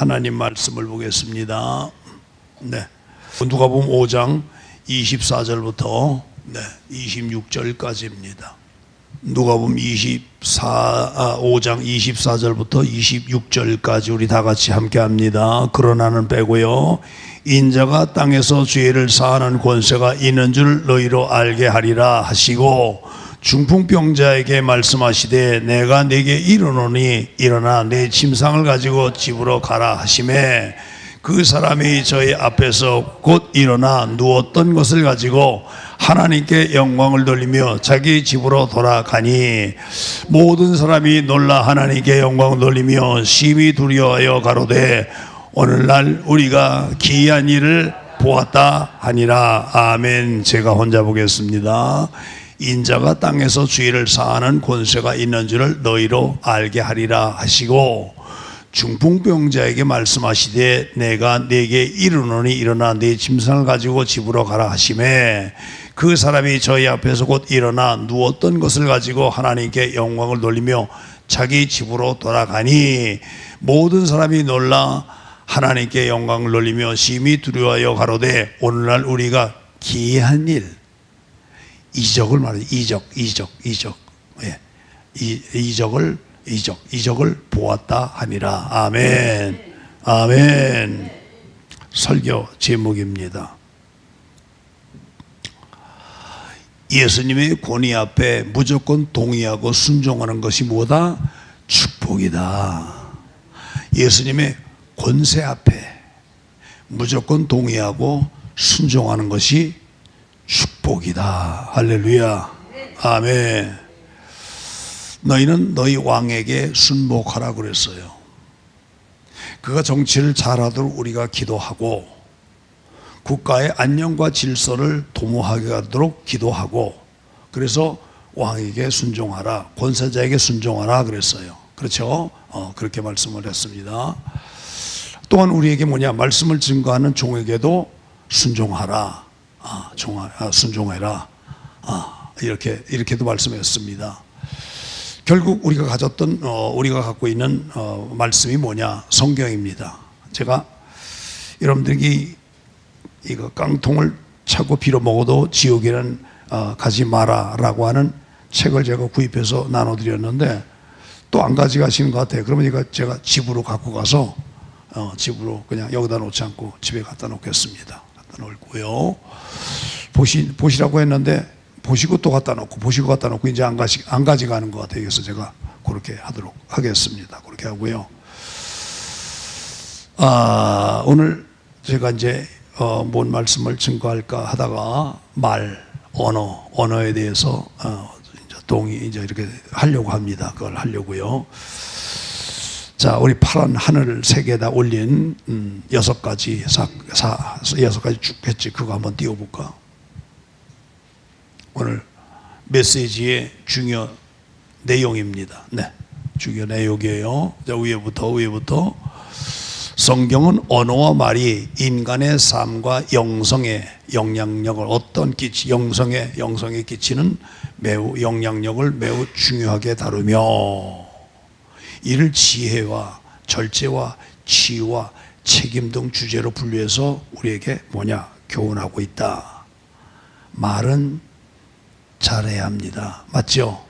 하나님 말씀을 보겠습니다. 네. 누가복음 5장 24절부터 26절까지입니다. 누가복음 5장 24절부터 26절까지 우리 다 같이 함께 합니다. 그러나는 빼고요. 인자가 땅에서 죄를 사하는 권세가 있는 줄 너희로 알게 하리라 하시고, 중풍병자에게 말씀하시되 내가 네게 이르노니 일어나 내 침상을 가지고 집으로 가라 하시매, 그 사람이 저희 앞에서 곧 일어나 누웠던 것을 가지고 하나님께 영광을 돌리며 자기 집으로 돌아가니, 모든 사람이 놀라 하나님께 영광을 돌리며 심히 두려워하여 가로되 오늘날 우리가 기이한 일을 보았다 하니라. 아멘. 제가 혼자 보겠습니다. 인자가 땅에서 죄를 사하는 권세가 있는 줄을 너희로 알게 하리라 하시고, 중풍병자에게 말씀하시되 내가 네게 이르노니 일어나 네 침상을 가지고 집으로 가라 하시매, 그 사람이 저희 앞에서 곧 일어나 누웠던 것을 가지고 하나님께 영광을 돌리며 자기 집으로 돌아가니, 모든 사람이 놀라 하나님께 영광을 돌리며 심히 두려워하여 가로되 오늘날 우리가 기이한 일, 이적을 말해요. 이적을 보았다 하니라. 아멘. 아멘. 설교 제목입니다. 예수님의 권위 앞에 무조건 동의하고 순종하는 것이 뭐다? 축복이다. 예수님의 권세 앞에 무조건 동의하고 순종하는 것이 축복이다. 할렐루야. 아멘. 너희는 너희 왕에게 순복하라 그랬어요. 그가 정치를 잘하도록 우리가 기도하고, 국가의 안녕과 질서를 도모하게 하도록 기도하고, 그래서 왕에게 순종하라, 권세자에게 순종하라 그랬어요. 그렇죠? 그렇게 말씀을 했습니다. 또한 우리에게 뭐냐? 말씀을 증거하는 종에게도 순종하라. 순종해라. 이렇게도 말씀했습니다. 결국 우리가 갖고 있는 말씀이 뭐냐? 성경입니다. 제가 여러분들이 이거 깡통을 차고 빌어 먹어도 지옥에는 가지 마라라고 하는 책을 제가 구입해서 나눠드렸는데 또 안 가져가시는 것 같아요. 그러면 이거 제가 집으로 갖고 가서 집으로 그냥 여기다 놓지 않고 집에 갖다 놓겠습니다. 갖다 놓고요. 보시라고 했는데 보시고 또 갖다 놓고, 보시고 갖다 놓고 이제 안 가져가는 것 같아요. 그래서 제가 그렇게 하도록 하겠습니다. 그렇게 하고요. 오늘 제가 이제 뭔 말씀을 증거할까 하다가 언어에 대해서 이제 이렇게 하려고 합니다. 그걸 하려고요. 자, 우리 파란 하늘을 세 개다 올린 6가지 쭉 했지. 그거 한번 띄워볼까? 오늘 메시지의 중요 내용입니다. 네, 중요 내용이에요. 자, 위에부터 성경은 언어와 말이 인간의 삶과 영성에 영향력을 영성에 끼치는 영향력을 매우 중요하게 다루며, 이를 지혜와 절제와 치유와 책임 등 주제로 분류해서 우리에게 교훈하고 있다. 말은 잘해야 합니다. 맞죠?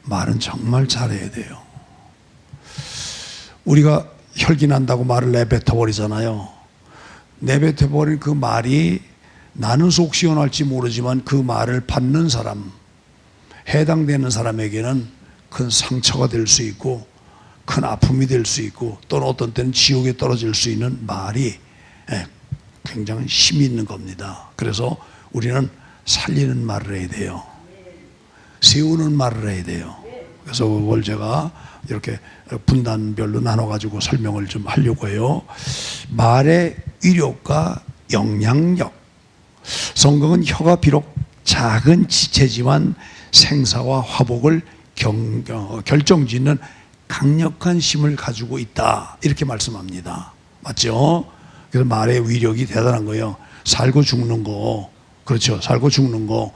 말은 정말 잘해야 돼요. 우리가 혈기 난다고 말을 내뱉어버리잖아요. 내뱉어버린 그 말이 나는 속 시원할지 모르지만 그 말을 받는 사람, 해당되는 사람에게는 큰 상처가 될 수 있고 큰 아픔이 될 수 있고, 또는 어떤 때는 지옥에 떨어질 수 있는 말이 굉장히 힘이 있는 겁니다. 그래서 우리는 살리는 말을 해야 돼요. 세우는 말을 해야 돼요. 그래서 그걸 제가 이렇게 분단별로 나눠가지고 설명을 좀 하려고 해요. 말의 위력과 영향력. 성경은 혀가 비록 작은 지체지만 생사와 화복을 결정짓는 강력한 힘을 가지고 있다. 이렇게 말씀합니다. 맞죠? 그래서 말의 위력이 대단한 거예요. 살고 죽는 거. 그렇죠. 살고 죽는 거.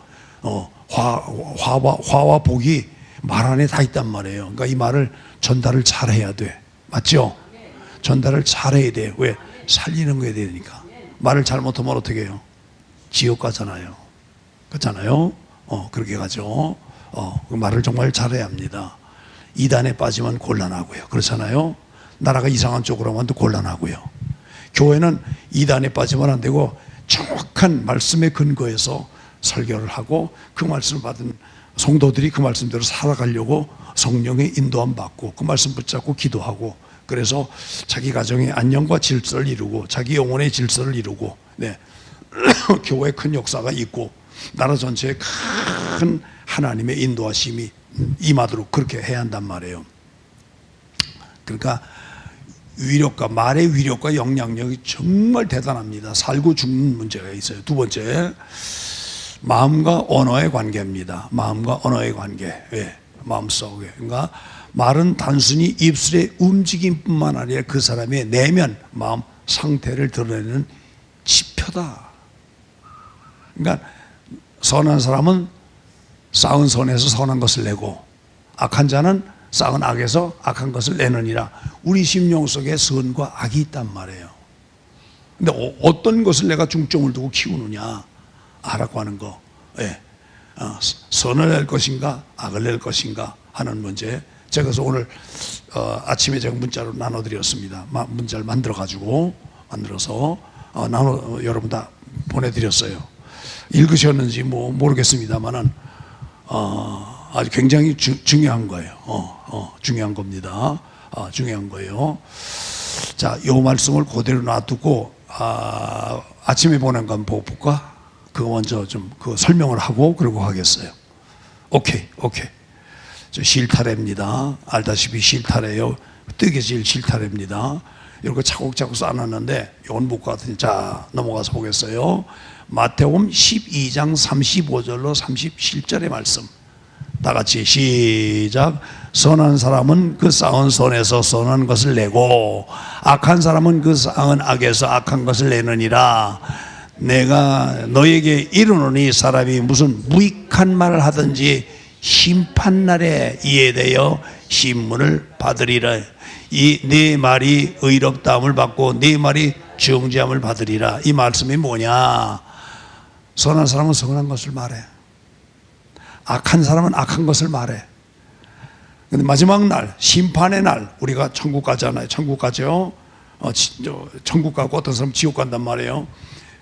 화와 복이 말 안에 다 있단 말이에요. 그러니까 이 말을 전달을 잘 해야 돼. 맞죠? 전달을 잘해야 돼요. 왜? 살리는 거야 되니까. 말을 잘못하면 어떻게 해요? 지옥 가잖아요. 그렇잖아요. 그렇게 가죠. 말을 정말 잘해야 합니다. 이단에 빠지면 곤란하고요. 그렇잖아요. 나라가 이상한 쪽으로 가면 또 곤란하고요. 교회는 이단에 빠지면 안 되고 정확한 말씀에 근거해서 설교를 하고 그 말씀을 받은 성도들이 그 말씀대로 살아가려고 성령의 인도함 받고 그 말씀 붙잡고 기도하고 그래서 자기 가정의 안녕과 질서를 이루고 자기 영혼의 질서를 이루고 네. 교회에 큰 역사가 있고 나라 전체에 큰 하나님의 인도하심이 임하도록 그렇게 해야 한단 말이에요. 그러니까 위력과 말의 위력과 영향력이 정말 대단합니다. 살고 죽는 문제가 있어요. 두 번째, 마음과 언어의 관계입니다. 마음과 언어의 관계. 왜? 마음속에. 그러니까 말은 단순히 입술의 움직임뿐만 아니라 그 사람의 내면, 마음 상태를 드러내는 지표다. 그러니까 선한 사람은 쌓은 선에서 선한 것을 내고 악한 자는 쌓은 악에서 악한 것을 내느니라. 우리 심령 속에 선과 악이 있단 말이에요. 근데 어떤 것을 내가 중점을 두고 키우느냐 하라고 하는 거. 예. 선을 낼 것인가 악을 낼 것인가 하는 문제. 제가 그래서 오늘 아침에 제가 문자로 나눠드렸습니다. 문자를 만들어서 여러분 다 보내드렸어요. 읽으셨는지 모르겠습니다만은 아주 굉장히 중요한 거예요. 중요한 겁니다. 중요한 거예요. 자, 요 말씀을 그대로 놔두고 아침에 보낸 거 한번 볼까? 그거 먼저 좀 그 설명을 하고 그러고 하겠어요. 오케이. 저 실타래입니다. 알다시피 실타래요. 뜨개질 실타래입니다. 이런 거 차곡차곡 쌓아놨는데 이건 못 같으니 자 넘어가서 보겠어요. 마태복음 12장 35절로 37절의 말씀. 다 같이 시작. 선한 사람은 그 쌓은 선에서 선한 것을 내고 악한 사람은 그 쌓은 악에서 악한 것을 내느니라. 내가 너에게 이르노니 사람이 무슨 무익한 말을 하든지 심판날에 이에 대하여 신문을 받으리라. 이 네 말이 의롭다함을 받고 네 말이 정죄함을 받으리라. 이 말씀이 뭐냐? 선한 사람은 선한 것을 말해. 악한 사람은 악한 것을 말해. 근데 마지막 날, 심판의 날, 우리가 천국 가잖아요. 천국 가죠. 천국 가고 어떤 사람은 지옥 간단 말이에요.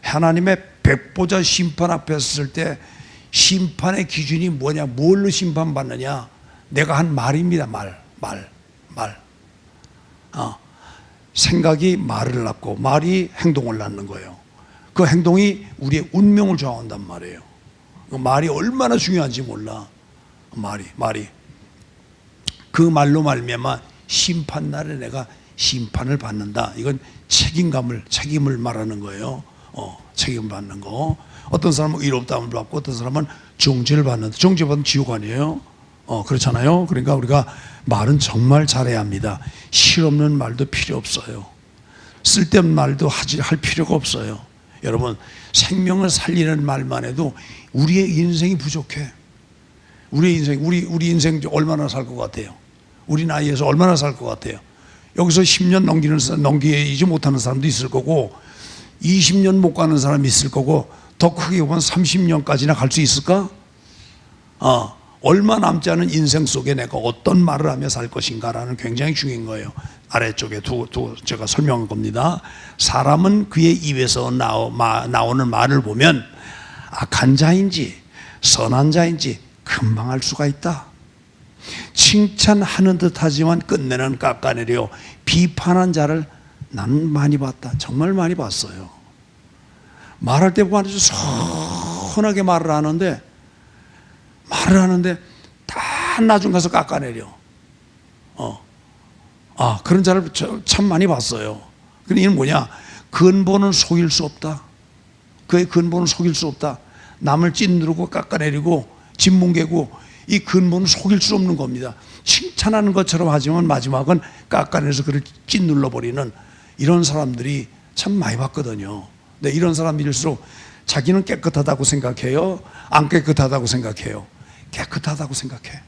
하나님의 백보자 심판 앞에 섰을 때 심판의 기준이 뭐냐? 뭘로 심판받느냐? 내가 한 말입니다. 말. 생각이 말을 낳고 말이 행동을 낳는 거예요. 그 행동이 우리의 운명을 좌우한단 말이에요. 말이 얼마나 중요한지 몰라. 말이 그 말로 말미암아 심판날에 내가 심판을 받는다. 이건 책임을 말하는 거예요. 책임을 받는 거. 어떤 사람은 의롭다함을 받고 어떤 사람은 정죄를 받는다. 정죄받으면 지옥 아니에요? 그렇잖아요. 그러니까 우리가 말은 정말 잘해야 합니다. 실없는 말도 필요 없어요. 쓸데없는 말도 할 필요가 없어요. 여러분, 생명을 살리는 말만 해도 우리의 인생이 부족해. 우리 인생 얼마나 살 것 같아요? 우리 나이에서 얼마나 살 것 같아요? 여기서 10년 넘기지 못하는 사람도 있을 거고 20년 못 가는 사람이 있을 거고 더 크게 보면 30년까지나 갈 수 있을까? 얼마 남지 않은 인생 속에 내가 어떤 말을 하며 살 것인가라는 굉장히 중요한 거예요. 아래쪽에 제가 설명한 겁니다. 사람은 그의 입에서 나오는 말을 보면 악한 자인지 선한 자인지 금방 알 수가 있다. 칭찬하는 듯 하지만 끝내는 깎아내려 비판한 자를 나는 많이 봤다. 정말 많이 봤어요. 말할 때 보면 아주 선하게 말을 하는데 다 나중 가서 깎아내려. 그런 자를 참 많이 봤어요. 근데 이는 뭐냐? 근본은 속일 수 없다. 그의 근본은 속일 수 없다. 남을 찐누르고 깎아내리고 짓뭉개고 이 근본은 속일 수 없는 겁니다. 칭찬하는 것처럼 하지만 마지막은 깎아내서 그를 찐눌러버리는 이런 사람들이 참 많이 봤거든요. 근데 이런 사람일수록 자기는 깨끗하다고 생각해요? 안 깨끗하다고 생각해요? 깨끗하다고 생각해.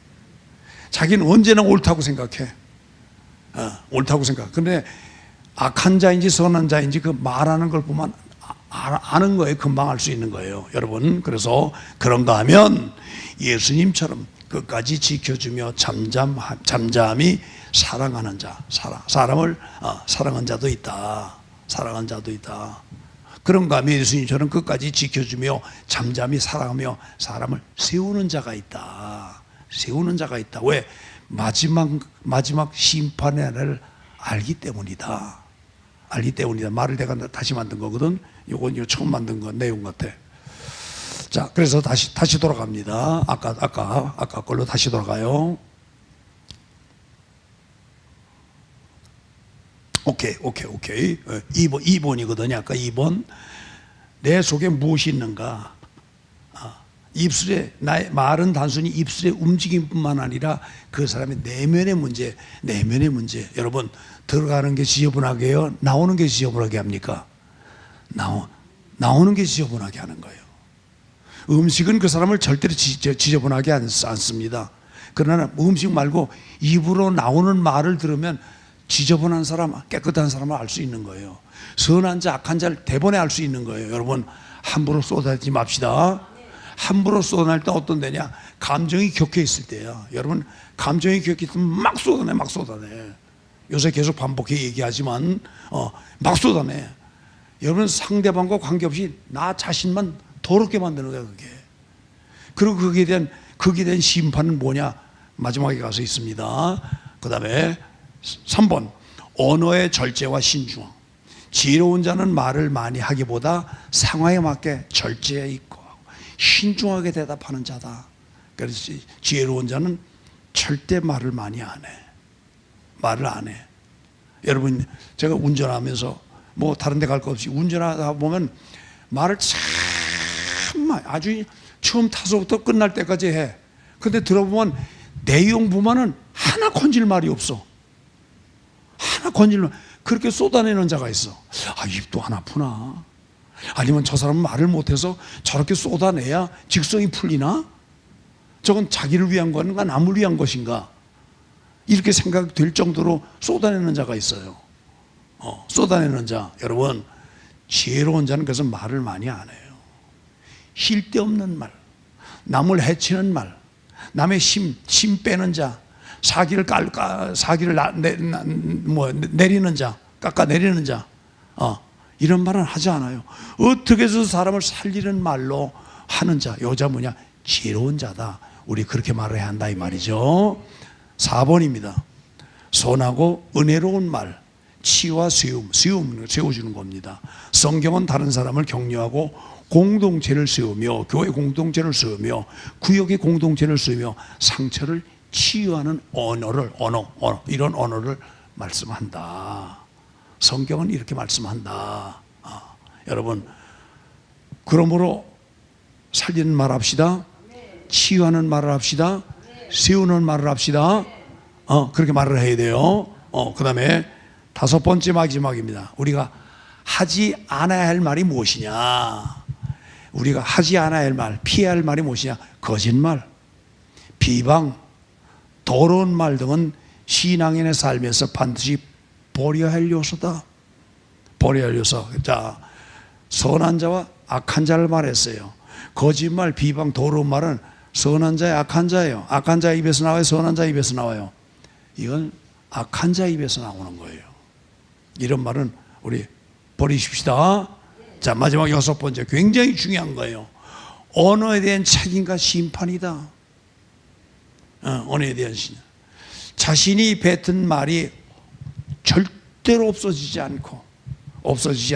자기는 언제나 옳다고 생각해. 옳다고 생각. 근데 악한 자인지 선한 자인지 그 말하는 걸 보면 아는 거예요. 금방 알 수 있는 거예요, 여러분. 그래서 그런가 하면 예수님처럼 끝까지 지켜주며 잠잠히 사랑하는 자, 사람을 사랑한 자도 있다. 사랑한 자도 있다. 그런가 하면 예수님처럼 끝까지 지켜주며 잠잠히 사랑하며 사람을 세우는 자가 있다. 세우는 자가 있다. 왜? 마지막 심판의 날을 알기 때문이다. 알기 때문이다. 말을 내가 다시 만든 거거든. 이거 처음 만든 거 내용 같아. 자, 그래서 다시 돌아갑니다. 아까 걸로 다시 돌아가요. 오케이. 2번이거든요. 아까 2번. 내 속에 무엇이 있는가? 입술에, 나의 말은 단순히 입술의 움직임뿐만 아니라 그 사람의 내면의 문제. 여러분, 들어가는 게 지저분하게 해요? 나오는 게 지저분하게 합니까? 나오는 게 지저분하게 하는 거예요. 음식은 그 사람을 절대로 지저분하게 않습니다. 그러나 음식 말고 입으로 나오는 말을 들으면 지저분한 사람, 깨끗한 사람을 알 수 있는 거예요. 선한 자, 악한 자를 대번에 알 수 있는 거예요. 여러분, 함부로 쏟아내지 맙시다. 함부로 쏟아낼 때 어떤 데냐? 감정이 격해 있을 때야. 여러분, 감정이 격해 있으면 막 쏟아내. 요새 계속 반복해 얘기하지만 막 쏟아내. 여러분, 상대방과 관계없이 나 자신만 더럽게 만드는 거야, 그게. 그리고 거기에 대한 심판은 뭐냐? 마지막에 가서 있습니다. 그 다음에 3번, 언어의 절제와 신중함. 지혜로운 자는 말을 많이 하기보다 상황에 맞게 절제해 있고 신중하게 대답하는 자다. 그래서 지혜로운 자는 절대 말을 많이 안 해. 말을 안 해. 여러분, 제가 운전하면서 뭐 다른 데 갈 거 없이 운전하다 보면 말을 참 아주 처음 타서부터 끝날 때까지 해. 근데 들어보면 내용 보면은 하나 건질 말이 없어. 하나 건질 말. 그렇게 쏟아내는 자가 있어. 입도 안 아프나? 아니면 저 사람은 말을 못해서 저렇게 쏟아내야 직성이 풀리나? 저건 자기를 위한 건가 남을 위한 것인가? 이렇게 생각될 정도로 쏟아내는 자가 있어요. 쏟아내는 자. 여러분, 지혜로운 자는 그래서 말을 많이 안 해요. 쉴 데 없는 말, 남을 해치는 말, 남의 힘 빼는 자, 사기를 내리는 자, 깎아내리는 자, 이런 말은 하지 않아요. 어떻게 해서 사람을 살리는 말로 하는 자, 여자 뭐냐? 지혜로운 자다. 우리 그렇게 말해야 한다 이 말이죠. 4번입니다. 선하고 은혜로운 말, 치유와 세워주는 겁니다. 성경은 다른 사람을 격려하고 공동체를 세우며 교회 공동체를 세우며 구역의 공동체를 세우며 상처를 치유하는 이런 언어를 말씀한다. 성경은 이렇게 말씀한다. 여러분, 그러므로 살리는 말 합시다. 치유하는 말을 합시다. 세우는 말을 합시다. 그렇게 말을 해야 돼요. 그 다음에 5번째 마지막입니다. 우리가 하지 않아야 할 말이 무엇이냐? 우리가 하지 않아야 할 말, 피해야 할 말이 무엇이냐? 거짓말, 비방, 더러운 말 등은 신앙인의 삶에서 반드시 버려야 할 요소다. 버려야 할 요소. 자, 선한 자와 악한 자를 말했어요. 거짓말, 비방, 더러운 말은 선한 자의 악한 자예요. 악한 자 입에서 나와요? 선한 자 입에서 나와요? 이건 악한 자 입에서 나오는 거예요. 이런 말은 우리 버리십시다. 자, 마지막 6번째, 굉장히 중요한 거예요. 언어에 대한 책임과 심판이다. 언어에 대한 심판. 자신이 뱉은 말이 절대로 없어지지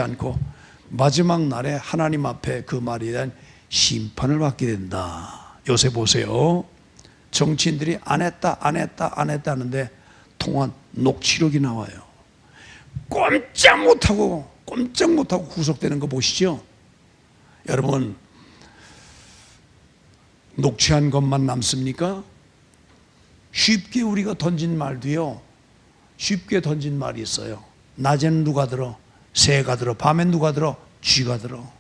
않고 마지막 날에 하나님 앞에 그 말에 대한 심판을 받게 된다. 요새 보세요. 정치인들이 안 했다 하는데 통한 녹취록이 나와요. 꼼짝 못하고 구속되는 거 보시죠. 여러분, 녹취한 것만 남습니까? 쉽게 우리가 던진 말도요, 쉽게 던진 말이 있어요. 낮에는 누가 들어? 새가 들어. 밤엔 누가 들어? 쥐가 들어.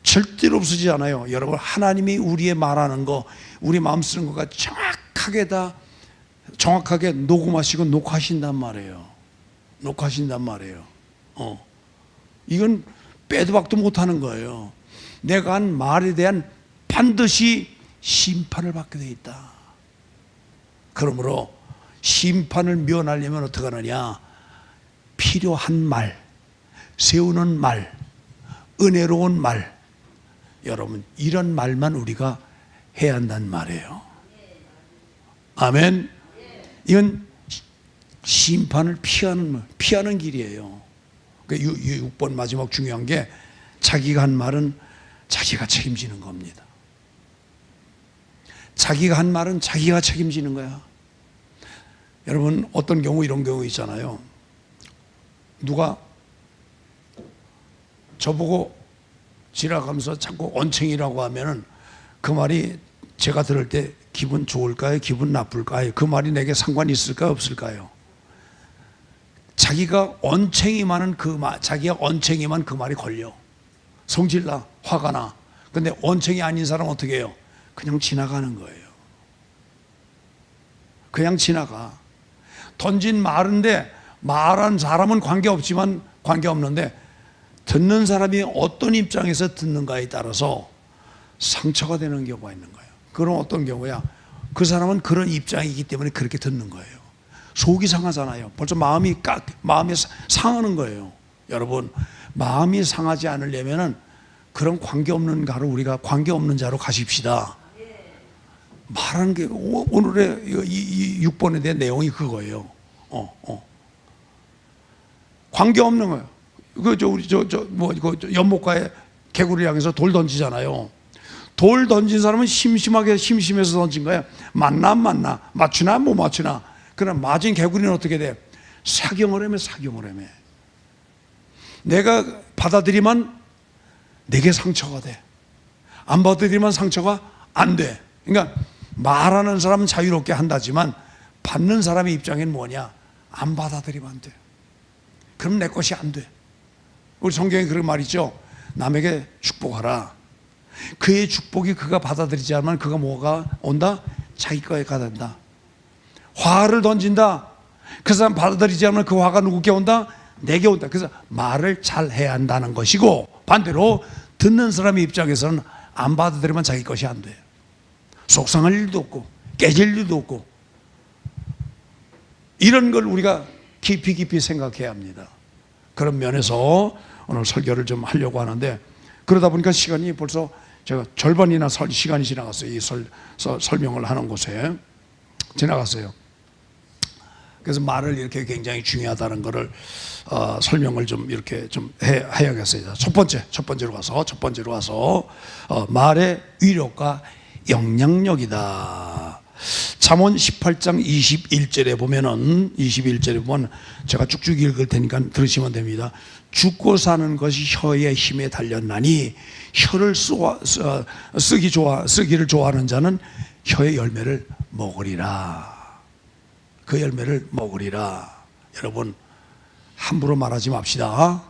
절대로 없어지지 않아요. 여러분, 하나님이 우리의 말하는 거, 우리 마음 쓰는 거가 정확하게 녹음하시고 녹화하신단 말이에요. 녹화하신단 말이에요. 이건 빼도 박도 못하는 거예요. 내가 한 말에 대한 반드시 심판을 받게 돼 있다. 그러므로 심판을 면하려면 어떻게 하느냐? 필요한 말, 세우는 말, 은혜로운 말, 여러분 이런 말만 우리가 해야 한단 말이에요. 아멘. 이건 심판을 피하는 길이에요. 6번 마지막 중요한 게 자기가 한 말은 자기가 책임지는 겁니다. 자기가 한 말은 자기가 책임지는 거야. 여러분 어떤 경우 이런 경우 있잖아요. 누가 저보고 지나가면서 자꾸 언챙이라고 하면은 그 말이 제가 들을 때 기분 좋을까요? 기분 나쁠까요? 그 말이 내게 상관이 있을까요? 없을까요? 자기가 언챙이만 그 말이 걸려. 성질나, 화가 나. 근데 언챙이 아닌 사람은 어떻게 해요? 그냥 지나가는 거예요. 그냥 지나가. 던진 말인데 말한 사람은 관계없는데 듣는 사람이 어떤 입장에서 듣는가에 따라서 상처가 되는 경우가 있는 거예요. 그럼 어떤 경우야? 그 사람은 그런 입장이기 때문에 그렇게 듣는 거예요. 속이 상하잖아요. 벌써 마음이 상하는 거예요. 여러분, 마음이 상하지 않으려면은 그런 관계없는 자로 가십시다. 말하는 게 오늘의 이 6번에 대한 내용이 그거예요. 관계없는 거예요. 연못가에 개구리를 향해서 돌 던지잖아요. 돌 던진 사람은 심심해서 던진 거야. 맞나 안 맞나, 맞추나 못 맞추나. 그럼 맞은 개구리는 어떻게 돼? 사경을 해매. 내가 받아들이면 내게 상처가 돼. 안 받아들이면 상처가 안 돼. 그러니까 말하는 사람은 자유롭게 한다지만 받는 사람의 입장에는 뭐냐? 안 받아들이면 안 돼. 그럼 내 것이 안 돼. 우리 성경에 그런 말 있죠. 남에게 축복하라. 그의 축복이 그가 받아들이지 않으면 그가 뭐가 온다? 자기 거에 가된다. 화를 던진다. 그 사람 받아들이지 않으면 그 화가 누구께 온다? 내게 온다. 그래서 말을 잘 해야 한다는 것이고, 반대로 듣는 사람의 입장에서는 안 받아들이면 자기 것이 안 돼요. 속상할 일도 없고 깨질 일도 없고, 이런 걸 우리가 깊이 생각해야 합니다. 그런 면에서 오늘 설교를 좀 하려고 하는데, 그러다 보니까 시간이 벌써 제가 절반이나 시간이 지나갔어요. 이 설명을 하는 곳에 지나갔어요. 그래서 말을 이렇게 굉장히 중요하다는 것을 설명을 좀 이렇게 좀 해야겠어요. 첫 번째로 가서 말의 위력과 영향력이다. 잠언 18장 21절에 보면 제가 쭉쭉 읽을 테니까 들으시면 됩니다. 죽고 사는 것이 혀의 힘에 달렸나니 혀를 쓰기를 좋아하는 자는 혀의 열매를 먹으리라. 그 열매를 먹으리라. 여러분, 함부로 말하지 맙시다.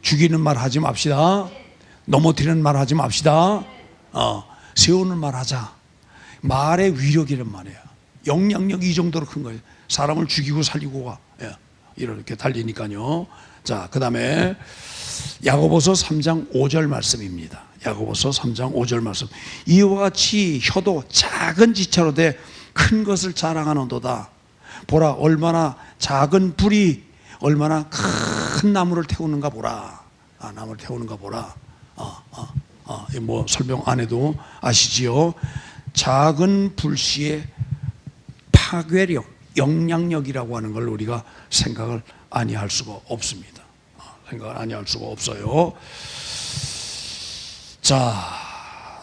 죽이는 말 하지 맙시다. 넘어뜨리는 말 하지 맙시다. 세우는 말 하자. 말의 위력이란 말이에요. 영향력이 이 정도로 큰 거예요. 사람을 죽이고 살리고가 이렇게 달리니까요. 자, 그 다음에 야고보서 3장 5절 말씀입니다. 야고보서 3장 5절 말씀. 이와 같이 혀도 작은 지체로 돼 큰 것을 자랑하는도다. 보라, 얼마나 작은 불이 얼마나 큰 나무를 태우는가 보라. 나무를 태우는가 보라. 뭐 설명 안 해도 아시지요? 작은 불씨의 파괴력, 영향력이라고 하는 걸 우리가 생각을 아니할 수가 없습니다. 생각을 아니할 수가 없어요. 자,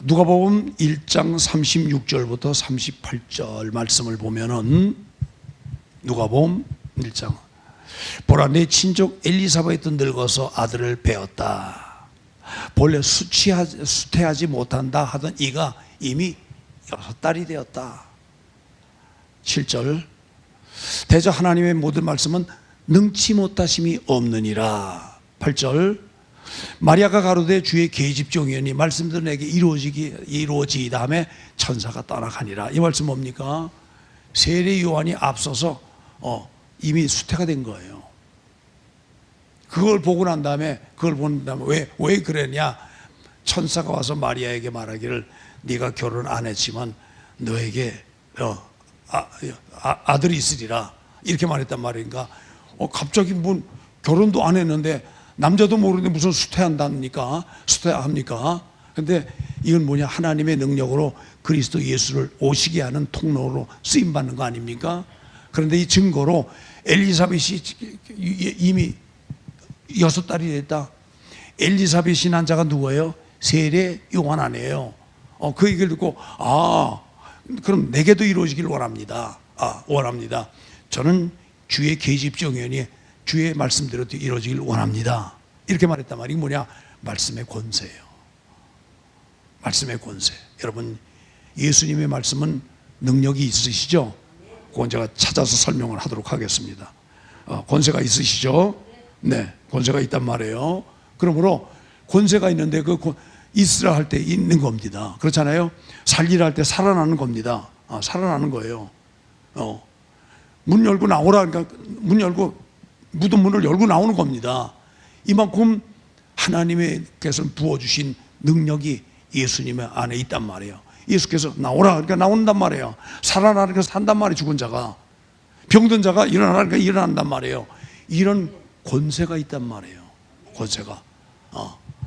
누가복음 1장 36절부터 38절 말씀을 보면은, 누가복음 1장. 보라, 내 친족 엘리사벳은 늙어서 아들을 배었다. 본래 수태하지 못한다 하던 이가 이미 6달이 되었다. 7절. 대저 하나님의 모든 말씀은 능치 못하심이 없느니라. 8절. 마리아가 가로되 주의 계집종이니 말씀도 내게 이루어지이다 하며 천사가 떠나가니라. 이 말씀 뭡니까? 세례 요한이 앞서서 이미 수태가 된 거예요. 그걸 보고 난 다음에 왜 그랬냐? 천사가 와서 마리아에게 말하기를 네가 결혼 안 했지만 너에게 아들이 있으리라 이렇게 말했단 말인가? 갑자기 뭐 결혼도 안 했는데 남자도 모르는데 무슨 수태합니까? 근데 이건 뭐냐? 하나님의 능력으로 그리스도 예수를 오시게 하는 통로로 쓰임 받는 거 아닙니까? 그런데 이 증거로 엘리사벳이 이미 6달이 됐다. 엘리사벳이 난 자가 누구예요? 세례 요한 아니에요. 그 얘기를 듣고 그럼 내게도 이루어지길 원합니다. 원합니다. 저는 주의 계집종연이 주의 말씀대로 이루어지길 원합니다. 이렇게 말했단 말이 뭐냐? 말씀의 권세예요. 말씀의 권세. 여러분, 예수님의 말씀은 능력이 있으시죠? 그건 제가 찾아서 설명을 하도록 하겠습니다. 권세가 있으시죠? 네, 권세가 있단 말이에요. 그러므로 권세가 있는데 있으라 할 때 있는 겁니다. 그렇잖아요? 살리라 할 때 살아나는 겁니다. 살아나는 거예요. 문 열고 나오라 그러니까 문 열고 무덤 문을 열고 나오는 겁니다. 이만큼 하나님께서 부어주신 능력이 예수님의 안에 있단 말이에요. 예수께서 나오라 그러니까 나온단 말이에요. 살아나라 그러니까 산단 말이에요. 죽은 자가. 병든 자가 일어나라 그러니까 일어난단 말이에요. 이런 권세가 있단 말이에요.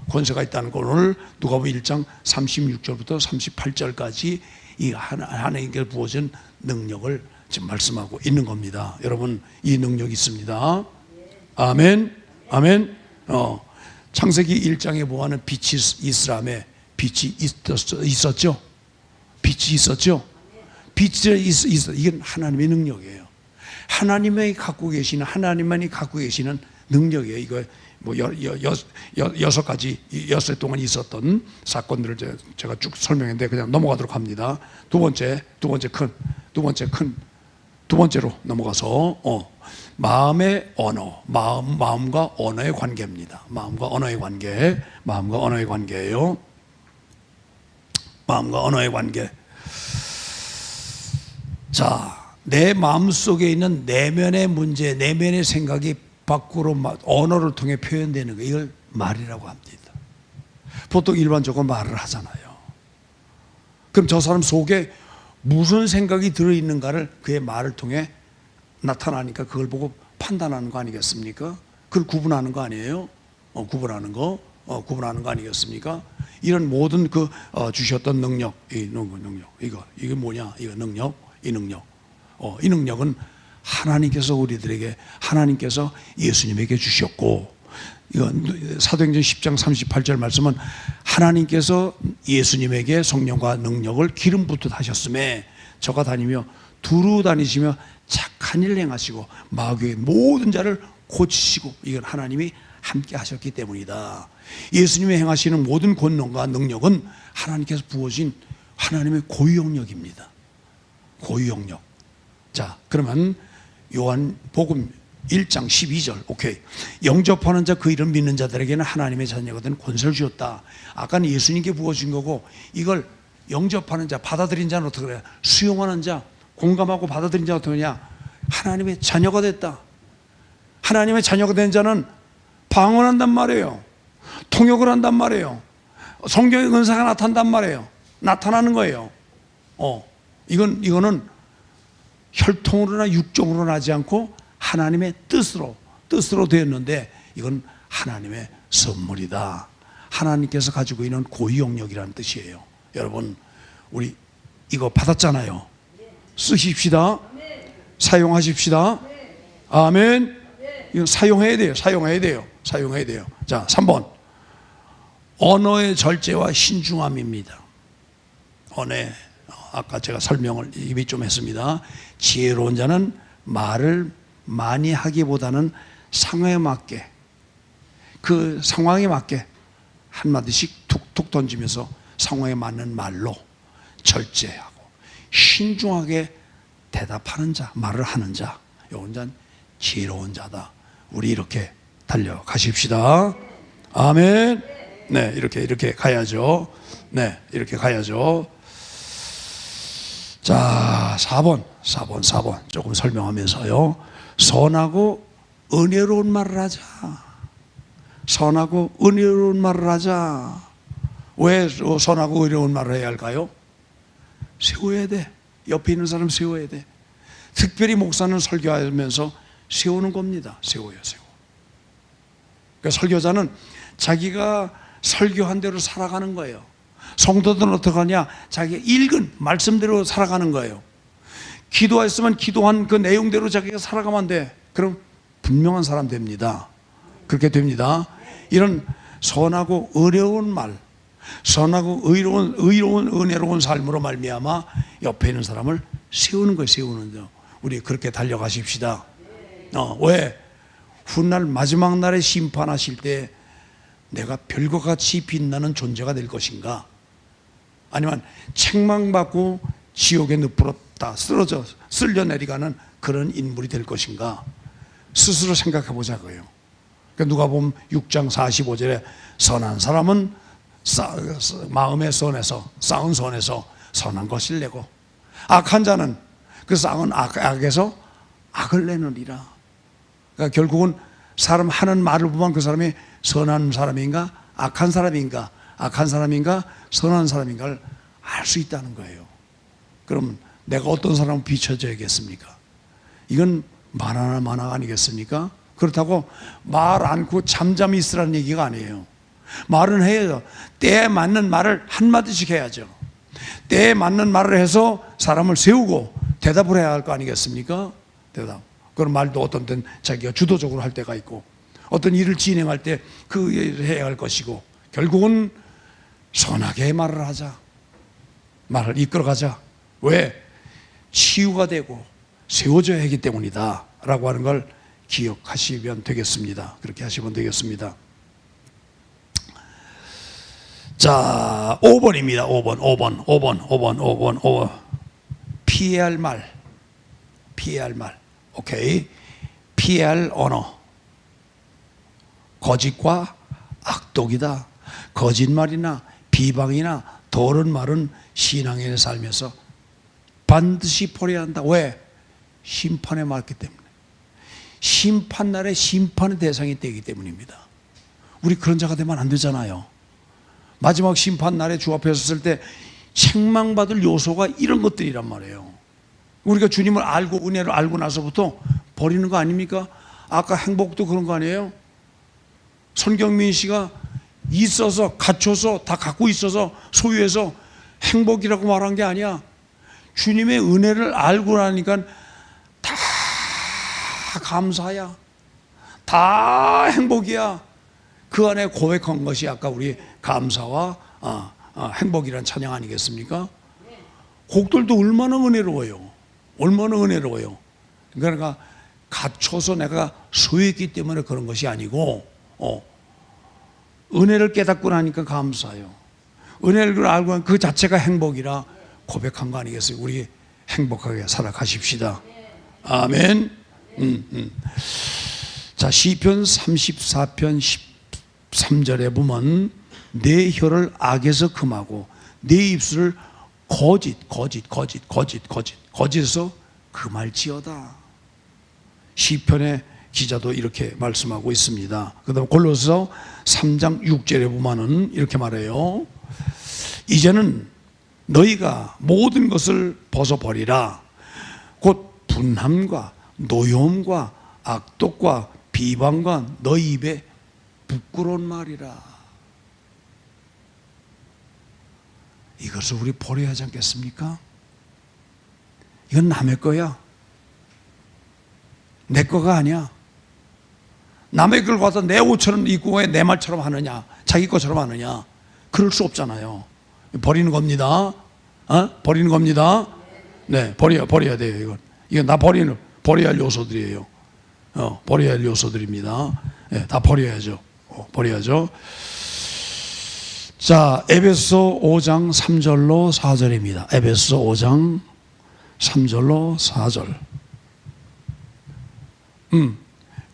권세가 있다는 걸 오늘 누가복음 1장 36절부터 38절까지 이 하나님께 부어진 능력을 지금 말씀하고 있는 겁니다. 여러분, 이 능력이 있습니다. 아멘. 아멘. 창세기 1장에 보아하는 빛이 있으라며 빛이 있었죠. 빛이 있었죠. 빛이 있어. 이건 하나님의 능력이에요. 하나님만이 갖고 계시는 능력이에요. 이거 뭐 6해 동안 있었던 사건들을 제가 쭉 설명했는데 그냥 넘어가도록 합니다. 두 번째로 넘어가서 마음의 언어, 마음과 언어의 관계입니다. 마음과 언어의 관계예요. 마음과 언어의 관계. 자, 내 마음 속에 있는 내면의 문제, 내면의 생각이 밖으로 언어를 통해 표현되는 거, 이걸 말이라고 합니다. 보통 일반적으로 말을 하잖아요. 그럼 저 사람 속에 무슨 생각이 들어있는가를 그의 말을 통해 나타나니까 그걸 보고 판단하는 거 아니겠습니까? 그걸 구분하는 거 아니에요? 구분하는 거 아니겠습니까? 이런 모든 주셨던 능력, 이게 뭐냐? 이거 능력, 이 능력은 하나님께서 우리들에게, 하나님께서 예수님에게 주셨고, 이건 사도행전 10장 38절 말씀은 하나님께서 예수님에게 성령과 능력을 기름 붓듯 하셨음에 저가 다니며 두루 다니시며 착한 일 행하시고 마귀의 모든 자를 고치시고, 이건 하나님이 함께 하셨기 때문이다. 예수님이 행하시는 모든 권능과 능력은 하나님께서 부어진 하나님의 고유영역입니다. 고유영역. 자, 그러면 요한복음 1장 12절, 오케이. 영접하는 자, 그 이름 믿는 자들에게는 하나님의 자녀가 된 권세를 주었다. 아까는 예수님께 부어준 거고, 이걸 영접하는 자, 받아들인 자는 어떻게 그래요? 수용하는 자, 공감하고 받아들인 자가 어떻게 하냐? 하나님의 자녀가 됐다. 하나님의 자녀가 된 자는 방언한단 말이에요. 통역을 한단 말이에요. 성경의 은사가 나타난단 말이에요. 나타나는 거예요. 이거는 혈통으로나 육종으로 나지 않고 하나님의 뜻으로 되었는데, 이건 하나님의 선물이다. 하나님께서 가지고 있는 고유영역이라는 뜻이에요. 여러분, 우리 이거 받았잖아요. 쓰십시다. 사용하십시다. 아멘. 이거 사용해야 돼요. 자, 3번. 언어의 절제와 신중함입니다. 언어의, 아까 제가 설명을 이미 좀 했습니다. 지혜로운 자는 말을 많이 하기보다는 상황에 맞게, 그 상황에 맞게 한마디씩 툭툭 던지면서 상황에 맞는 말로 절제하고 신중하게 대답하는 자, 말을 하는 자, 이런 자는 지혜로운 자다. 우리 이렇게 달려가십시다. 아멘. 네, 이렇게 가야죠. 네, 이렇게 가야죠. 자, 4번 조금 설명하면서요. 선하고 은혜로운 말을 하자. 선하고 은혜로운 말을 하자. 왜 선하고 의로운 말을 해야 할까요? 세워야 돼. 옆에 있는 사람 세워야 돼. 특별히 목사는 설교하면서 세우는 겁니다. 세워요. 그러니까 설교자는 자기가 설교한 대로 살아가는 거예요. 성도들은 어떻게 하냐? 자기가 읽은 말씀대로 살아가는 거예요. 기도했으면 기도한 그 내용대로 자기가 살아가면 돼. 그럼 분명한 사람 됩니다. 그렇게 됩니다. 이런 선하고 의로운 말, 선하고 의로운 은혜로운 삶으로 말미암아 옆에 있는 사람을 세우는 거예요. 세우는 거. 우리 그렇게 달려가십시다. 왜? 훗날 마지막 날에 심판하실 때 내가 별과 같이 빛나는 존재가 될 것인가? 아니면 책망받고 지옥의 늪으로 다 쓰러져 쓸려 내려가는 그런 인물이 될 것인가? 스스로 생각해 보자고요. 그러니까 누가복음 6장 45절에 선한 사람은 마음의 선에서 쌓은 선에서 선한 것을 내고 악한 자는 그 쌓은 악에서 악을 내느니라. 그러니까 결국은 사람 하는 말을 보면 그 사람이 선한 사람인가 악한 사람인가 선한 사람인가를 알 수 있다는 거예요. 그럼 내가 어떤 사람을 비춰줘야겠습니까? 이건 만화나 만화 아니겠습니까? 그렇다고 말 않고 잠잠히 있으라는 얘기가 아니에요. 말은 해야죠. 때에 맞는 말을 한마디씩 해야죠. 때에 맞는 말을 해서 사람을 세우고 대답을 해야 할 거 아니겠습니까? 대답. 그런 말도 어떤 때는 자기가 주도적으로 할 때가 있고 어떤 일을 진행할 때 그 일을 해야 할 것이고 결국은 선하게 말을 하자. 말을 이끌어가자. 왜? 치유가 되고 세워져야 하기 때문이다 라고 하는 걸 기억하시면 되겠습니다. 그렇게 하시면 되겠습니다. 자, 5번입니다. 5번. 피해야 할 말. 오케이. 피해야 할 언어. 거짓과 악독이다. 거짓말이나 비방이나 더러운 말은 신앙인의 삶에서 반드시 버려야 한다. 왜? 심판에 맞기 때문에. 심판날에 심판의 대상이 되기 때문입니다. 우리 그런 자가 되면 안 되잖아요. 마지막 심판날에 주 앞에 섰을 때 책망받을 요소가 이런 것들이란 말이에요. 우리가 주님을 알고 은혜를 알고 나서부터 버리는 거 아닙니까? 아까 행복도 그런 거 아니에요? 손경민 씨가 있어서 갖춰서 다 갖고 있어서 소유해서 행복이라고 말한 게 아니야. 주님의 은혜를 알고 나니까 다 감사야. 다 행복이야. 그 안에 고백한 것이 아까 우리 감사와 행복이란 찬양 아니겠습니까? 곡들도 얼마나 은혜로워요. 그러니까 갖춰서 내가 소유했기 때문에 그런 것이 아니고 은혜를 깨닫고 나니까 감사해요. 은혜를 알고 그 자체가 행복이라 고백한 거 아니겠어요? 우리 행복하게 살아가십시다. 아멘. 자, 시편 34편 13절에 보면 내 혀를 악에서 금하고 내 입술을 거짓에서 금할지어다. 시편의 기자도 이렇게 말씀하고 있습니다. 그 다음에 골로새서 3장 6절에 보면은 이렇게 말해요. 이제는 너희가 모든 것을 벗어버리라. 곧 분함과 노여움과 악독과 비방과 너희 입에 부끄러운 말이라. 이것을 우리 버려야 하지 않겠습니까? 이건 남의 거야. 내 거가 아니야. 남의 걸 가서 내 옷처럼 입고 왜 내 말처럼 하느냐, 자기 것처럼 하느냐. 그럴 수 없잖아요. 버리는 겁니다. 버리는 겁니다. 네, 버려야 돼요. 이건 다 버려야 할 요소들이에요. 버려야 할 요소들입니다. 네, 다 버려야죠. 버려야죠. 자, 에베소 5장 3절로 4절입니다. 에베소 5장 3절로 4절.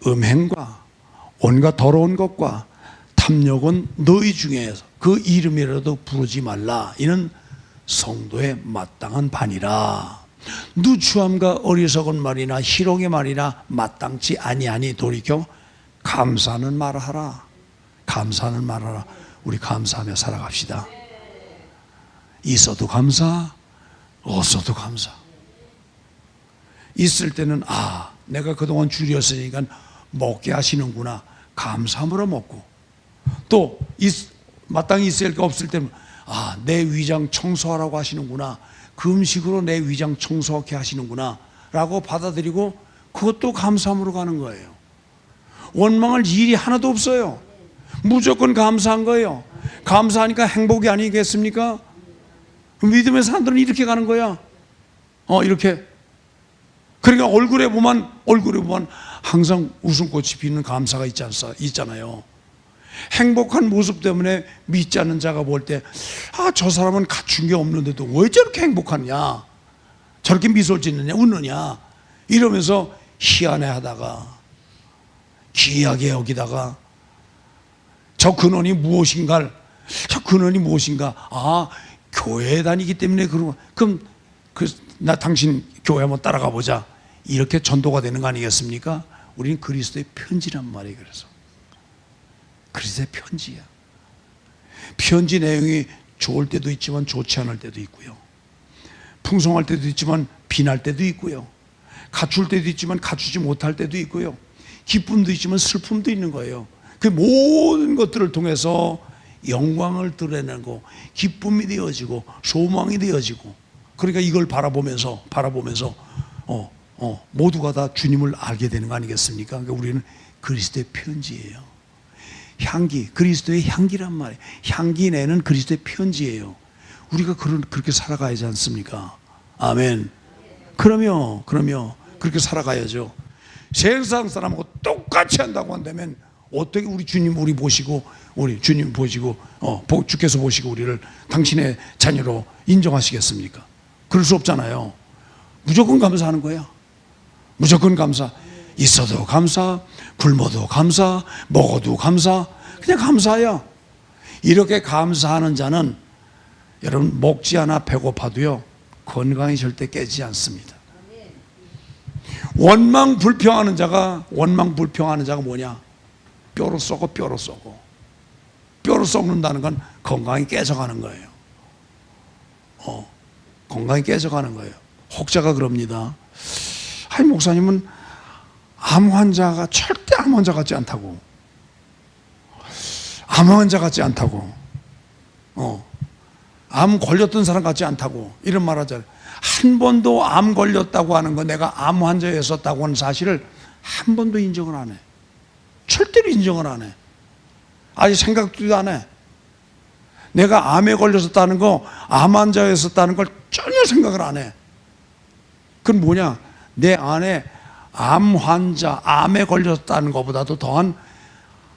음행과 온갖 더러운 것과 탐욕은 너희 중에서 그 이름이라도 부르지 말라. 이는 성도의 마땅한 반이라. 누추함과 어리석은 말이나 희롱의 말이나 마땅치 아니하니 돌이켜 감사하는 말을 하라. 감사는 말아라. 우리 감사하며 살아갑시다. 있어도 감사, 없어도 감사. 있을 때는 내가 그동안 줄였으니까 먹게 하시는구나. 감사함으로 먹고, 또 마땅히 있을 게 없을 때는 내 위장 청소하라고 하시는구나. 그 음식으로 내 위장 청소하게 하시는구나 라고 받아들이고, 그것도 감사함으로 가는 거예요. 원망할 일이 하나도 없어요. 무조건 감사한 거예요. 감사하니까 행복이 아니겠습니까? 믿음의 사람들은 이렇게 가는 거야. 이렇게. 그러니까 얼굴에 보면 항상 웃음꽃이 피는 감사가 있잖아요. 행복한 모습 때문에 믿지 않는 자가 볼 때, 저 사람은 갖춘 게 없는데도 왜 저렇게 행복하냐, 저렇게 미소를 짓느냐, 웃느냐, 이러면서 희한해 하다가, 기이하게 여기다가, 저 근원이 무엇인가, 교회에 다니기 때문에 그럼 당신 교회 한번 따라가 보자, 이렇게 전도가 되는 거 아니겠습니까? 우리는 그리스도의 편지란 말이에요. 그래서 그리스도의 편지야. 편지 내용이 좋을 때도 있지만 좋지 않을 때도 있고요, 풍성할 때도 있지만 빈할 때도 있고요, 갖출 때도 있지만 갖추지 못할 때도 있고요, 기쁨도 있지만 슬픔도 있는 거예요. 그 모든 것들을 통해서 영광을 드러내고 기쁨이 되어지고 소망이 되어지고, 그러니까 이걸 바라보면서 모두가 다 주님을 알게 되는 거 아니겠습니까? 그러니까 우리는 그리스도의 편지예요. 향기, 그리스도의 향기란 말이에요. 향기 내는 그리스도의 편지예요. 우리가 그렇게 살아가야지 않습니까? 아멘. 그러면 그렇게 살아가야죠. 세상 사람하고 똑같이 한다고 한다면 어떻게 우리 주님 보시고 주께서 보시고 우리를 당신의 자녀로 인정하시겠습니까? 그럴 수 없잖아요. 무조건 감사하는 거야. 무조건 감사. 있어도 감사, 굶어도 감사, 먹어도 감사, 그냥 감사야. 이렇게 감사하는 자는 여러분 먹지 않아 배고파도요 건강이 절대 깨지지 않습니다. 원망 불평하는 자가 뭐냐? 뼈로 썩고 뼈로 썩는다는 건 건강이 깨져가는 거예요. 건강이 깨져가는 거예요. 혹자가 그럽니다. 목사님은 절대 암 환자 같지 않다고. 암 환자 같지 않다고. 암 걸렸던 사람 같지 않다고. 이런 말 하잖아요. 한 번도 암 걸렸다고 하는 거, 내가 암 환자였었다고 하는 사실을 한 번도 인정을 안 해. 절대로 인정을 안 해. 아직 생각도 안 해. 내가 암에 걸렸었다는 거, 암 환자였었다는 걸 전혀 생각을 안 해. 그건 뭐냐? 내 안에 암 환자, 암에 걸렸다는 것보다도 더한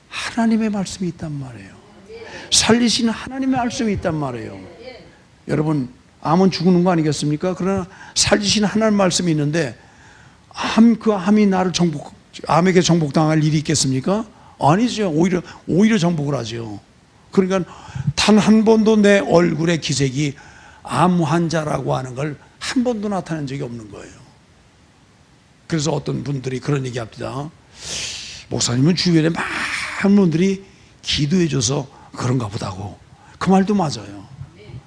하나님의 말씀이 있단 말이에요. 살리시는 하나님의 말씀이 있단 말이에요. 여러분, 암은 죽는 거 아니겠습니까? 그러나 살리시는 하나님의 말씀이 있는데, 그 암이 나를 암에게 정복당할 일이 있겠습니까? 아니죠. 오히려 정복을 하죠. 그러니까 단 한 번도 내 얼굴에 기색이 암 환자라고 하는 걸 한 번도 나타낸 적이 없는 거예요. 그래서 어떤 분들이 그런 얘기 합니다. 목사님은 주변에 많은 분들이 기도해줘서 그런가 보다고. 그 말도 맞아요.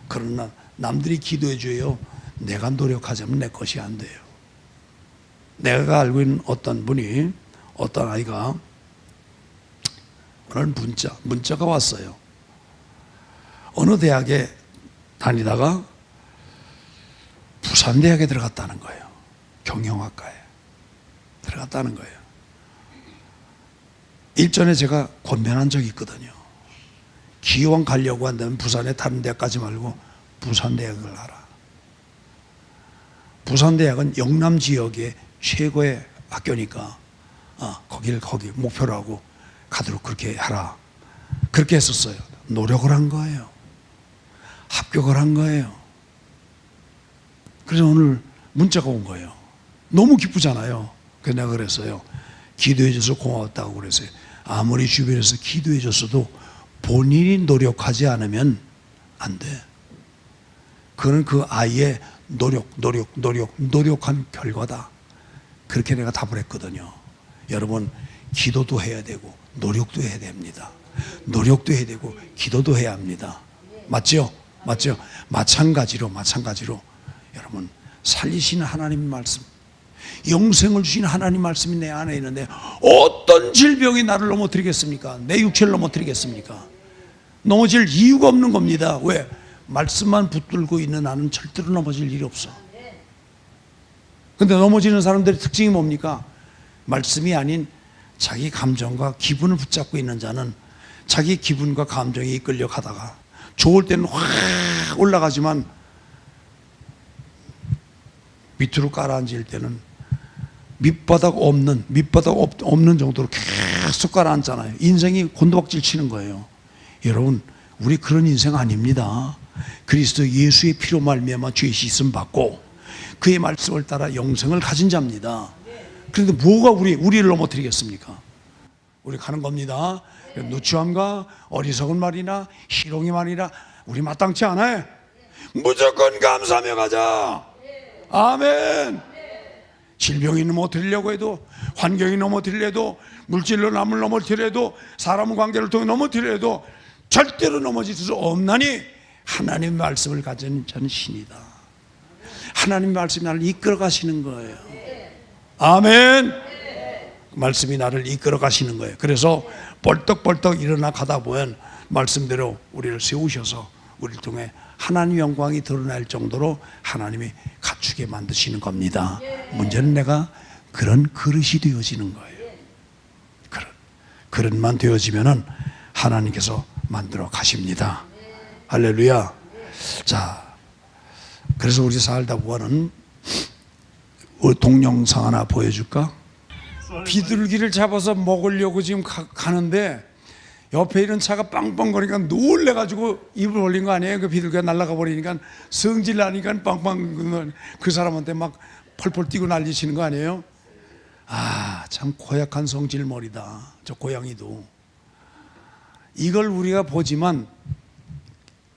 그러나 남들이 기도해줘요. 내가 노력하자면 내 것이 안 돼요. 내가 알고 있는 어떤 아이가 오늘 문자가 왔어요. 어느 대학에 다니다가 부산대학에 들어갔다는 거예요. 경영학과에 들어갔다는 거예요. 일전에 제가 권면한 적이 있거든요. 기왕 가려고 한다면 부산에 다른 대학 가지 말고 부산대학을 가라. 부산대학은 영남 지역의 최고의 학교니까 거기 목표로 하고 가도록 그렇게 하라. 그렇게 했었어요. 노력을 한 거예요. 합격을 한 거예요. 그래서 오늘 문자가 온 거예요. 너무 기쁘잖아요. 그래서 내가 그랬어요. 기도해줘서 고마웠다고 그랬어요. 아무리 주변에서 기도해줬어도 본인이 노력하지 않으면 안 돼. 그건 그 아이의 노력한 결과다. 그렇게 내가 답을 했거든요. 여러분, 기도도 해야 되고 노력도 해야 됩니다. 노력도 해야 되고 기도도 해야 합니다. 맞죠? 맞죠? 마찬가지로 여러분, 살리시는 하나님의 말씀, 영생을 주시는 하나님 말씀이 내 안에 있는데 어떤 질병이 나를 넘어뜨리겠습니까? 내 육체를 넘어뜨리겠습니까? 넘어질 이유가 없는 겁니다. 왜? 말씀만 붙들고 있는 나는 절대로 넘어질 일이 없어. 근데 넘어지는 사람들의 특징이 뭡니까? 말씀이 아닌 자기 감정과 기분을 붙잡고 있는 자는 자기 기분과 감정에 이끌려 가다가 좋을 때는 확 올라가지만 밑으로 깔아앉을 때는 밑바닥 없는 정도로 계속 깔아앉잖아요. 인생이 곤두박질 치는 거예요. 여러분, 우리 그런 인생 아닙니다. 그리스도 예수의 피로 말미암아 죄 씻음 받고 그의 말씀을 따라 영생을 가진 자입니다. 그런데 뭐가 우리를 넘어뜨리겠습니까? 우리 가는 겁니다. 누추함과 어리석은 말이나 희롱의 말이나 우리 마땅치 않아요. 무조건 감사하며 가자. 아멘. 질병이 넘어뜨리려고 해도, 환경이 넘어뜨리려 해도, 물질로 남을 넘어뜨리려 해도, 사람 관계를 통해 넘어뜨리려 해도 절대로 넘어질 수 없나니 하나님의 말씀을 가진 자는 신이다. 하나님의 말씀이 나를 이끌어 가시는 거예요. 아멘. 말씀이 나를 이끌어 가시는 거예요. 그래서 벌떡벌떡 일어나 가다 보면 말씀대로 우리를 세우셔서 우리를 통해 하나님의 영광이 드러날 정도로 하나님이 갖추게 만드시는 겁니다. 문제는 내가 그런 그릇이 되어지는 거예요. 그릇만 되어지면은 하나님께서 만들어 가십니다. 할렐루야. 자, 그래서 우리 살다 보면은 동영상 하나 보여줄까? 비둘기를 잡아서 먹으려고 지금 가는데 옆에 있는 차가 빵빵거리니까 놀래가지고 입을 벌린 거 아니에요? 그 비둘기가 날아가 버리니까 성질 나니까 빵빵 그 사람한테 막 펄펄 뛰고 난리치는 거 아니에요? 아, 참 고약한 성질머리다. 저 고양이도. 이걸 우리가 보지만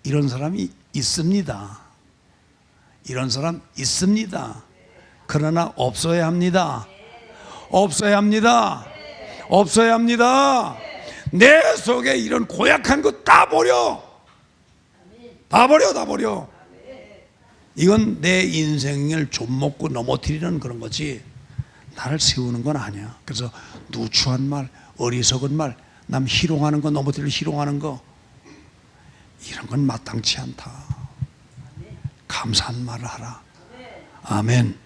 이런 사람이 있습니다. 이런 사람 있습니다. 그러나 없어야 합니다. 없어야 합니다. 없어야 합니다. 내 속에 이런 고약한 거 다 버려. 다 버려. 이건 내 인생을 좀 먹고 넘어뜨리는 그런 거지 나를 세우는 건 아니야. 그래서 누추한 말, 어리석은 말, 남 희롱하는 거, 넘어뜨리려 희롱하는 거, 이런 건 마땅치 않다. 감사한 말을 하라. 아멘.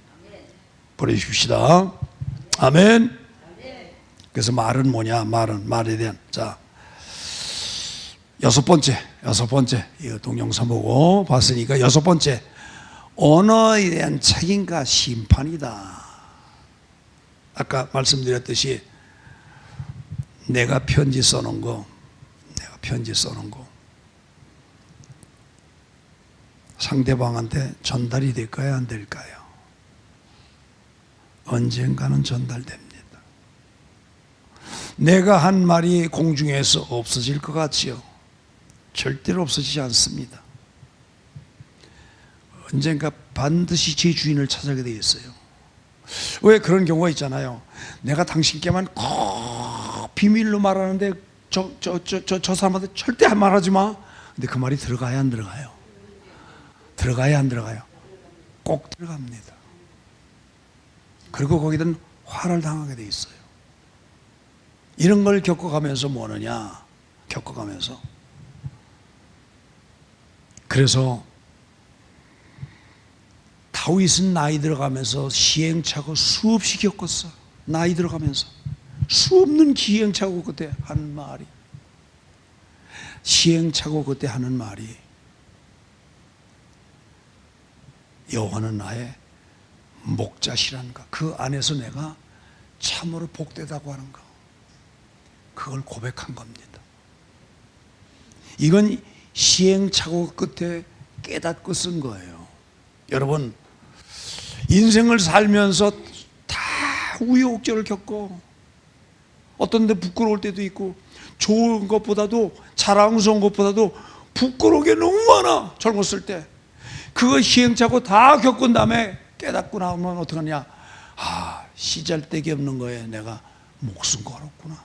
보내주십시다. 아멘. 그래서 말은 뭐냐? 말에 대한. 자, 여섯 번째, 이 동영상 보고 봤으니까 여섯 번째, 언어에 대한 책임과 심판이다. 아까 말씀드렸듯이 내가 편지 써놓은 거 상대방한테 전달이 될까요? 안 될까요? 언젠가는 전달됩니다. 내가 한 말이 공중에서 없어질 것 같지요? 절대로 없어지지 않습니다. 언젠가 반드시 제 주인을 찾아가게 되어 있어요. 왜 그런 경우가 있잖아요. 내가 당신께만 꼭 비밀로 말하는데 저 사람한테 절대 말하지 마. 근데 그 말이 들어가야 안 들어가요? 들어가야 안 들어가요? 꼭 들어갑니다. 그리고 거기든 화를 당하게 돼 있어요. 이런 걸 겪어가면서 뭐느냐? 겪어가면서. 그래서 다윗은 나이 들어가면서 시행착오 수없이 겪었어. 나이 들어가면서 수없는 시행착오 그때 하는 말이, 시행착오 그때 하는 말이, 여호와는 나의 목자시란가. 그 안에서 내가 참으로 복되다고 하는 거, 그걸 고백한 겁니다. 이건 시행착오 끝에 깨닫고 쓴 거예요. 여러분, 인생을 살면서 다 우여곡절을 겪고 어떤 데 부끄러울 때도 있고 좋은 것보다도, 자랑스러운 것보다도 부끄러운 게 너무 많아. 젊었을 때 그거 시행착오 다 겪은 다음에 깨닫고 나오면 어떡하냐? 아, 시잘데기 없는 거에 내가 목숨 걸었구나.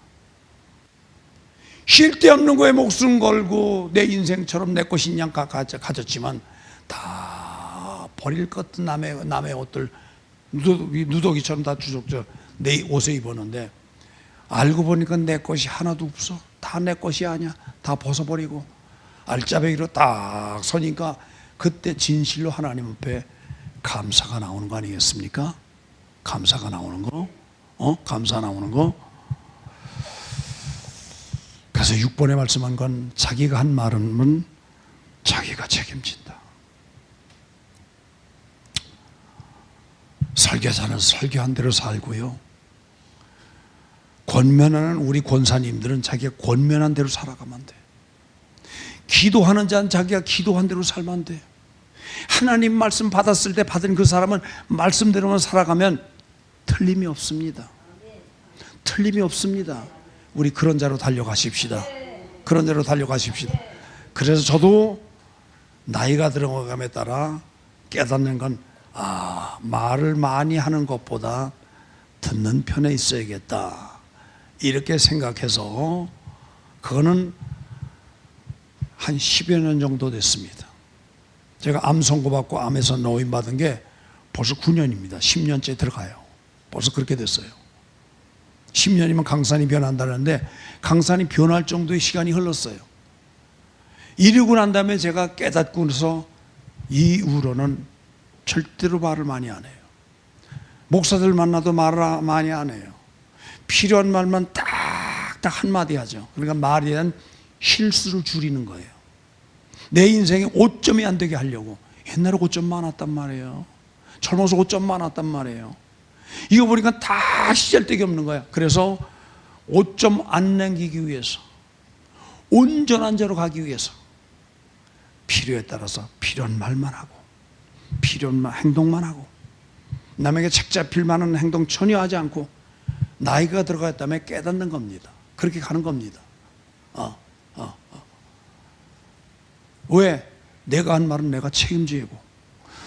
쉴 데 없는 거에 목숨 걸고 내 인생처럼 내 것인 양 가졌지만 다 버릴 것 남의 옷들 누더기처럼 다 주적져 내 옷에 입었는데 알고 보니까 내 것이 하나도 없어. 다 내 것이 아니야. 다 벗어버리고 알짜배기로 딱 서니까 그때 진실로 하나님 앞에 감사가 나오는 거 아니겠습니까? 감사가 나오는 거. 감사 나오는 거. 그래서 6번에 말씀한 건 자기가 한 말은 자기가 책임진다. 설교자는 설교한 대로 살고요. 권면하는 우리 권사님들은 자기가 권면한 대로 살아가면 돼. 기도하는 자는 자기가 기도한 대로 살면 안 돼. 하나님 말씀 받았을 때 받은 그 사람은 말씀대로만 살아가면 틀림이 없습니다. 틀림이 없습니다. 우리 그런 자로 달려가십시다. 그런 자로 달려가십시다. 그래서 저도 나이가 들어감에 따라 깨닫는 건 말을 많이 하는 것보다 듣는 편에 있어야겠다. 이렇게 생각해서 그거는 한 10여 년 정도 됐습니다. 제가 암 선고받고 암에서 노임 받은 게 벌써 9년입니다. 10년째 들어가요. 벌써 그렇게 됐어요. 10년이면 강산이 변한다는데 강산이 변할 정도의 시간이 흘렀어요. 이러고 난 다음에 제가 깨닫고 나서 이후로는 절대로 말을 많이 안 해요. 목사들 만나도 말을 많이 안 해요. 필요한 말만 딱딱 한마디 하죠. 그러니까 말에 대한 실수를 줄이는 거예요. 내 인생에 오점이 안 되게 하려고. 옛날에 오점 많았단 말이에요. 젊어서 오점 많았단 말이에요. 이거 보니까 다 시잘데기 없는 거야. 그래서 오점 안 남기기 위해서, 온전한 자로 가기 위해서 필요에 따라서 필요한 말만 하고 필요한 행동만 하고 남에게 책 잡힐 만한 행동 전혀 하지 않고 나이가 들어갔기 때문에 깨닫는 겁니다. 그렇게 가는 겁니다. 왜? 내가 한 말은 내가 책임지고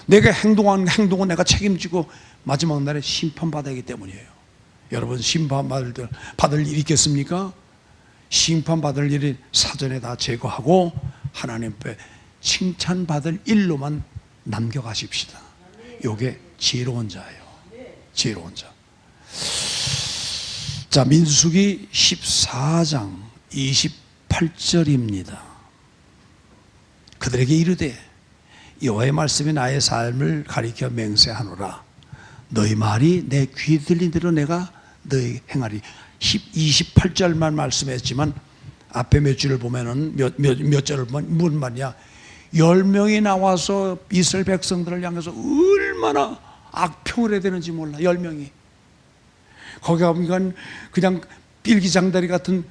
내가 행동한 행동은 내가 책임지고 마지막 날에 심판받아야 하기 때문이에요. 여러분 심판받을 일이 있겠습니까? 심판받을 일이 사전에 다 제거하고 하나님 앞에 칭찬받을 일로만 남겨가십시다. 이게 지혜로운 자예요. 지혜로운 자. 자, 민수기 14장 28절입니다. 그들에게 이르되 여호와의 말씀이 나의 삶을 가리켜 맹세하노라. 너희 말이 내 귀에 들린 대로 내가 너희 행하리. 28절만 말씀했지만 앞에 몇 줄을 보면은 몇 절을 보면 무슨 말이냐? 10명이 나와서 이스라엘 백성들을 향해서 얼마나 악평을 해야 되는지 몰라. 10명이 거기 가보니까 그냥 삘기장다리 같은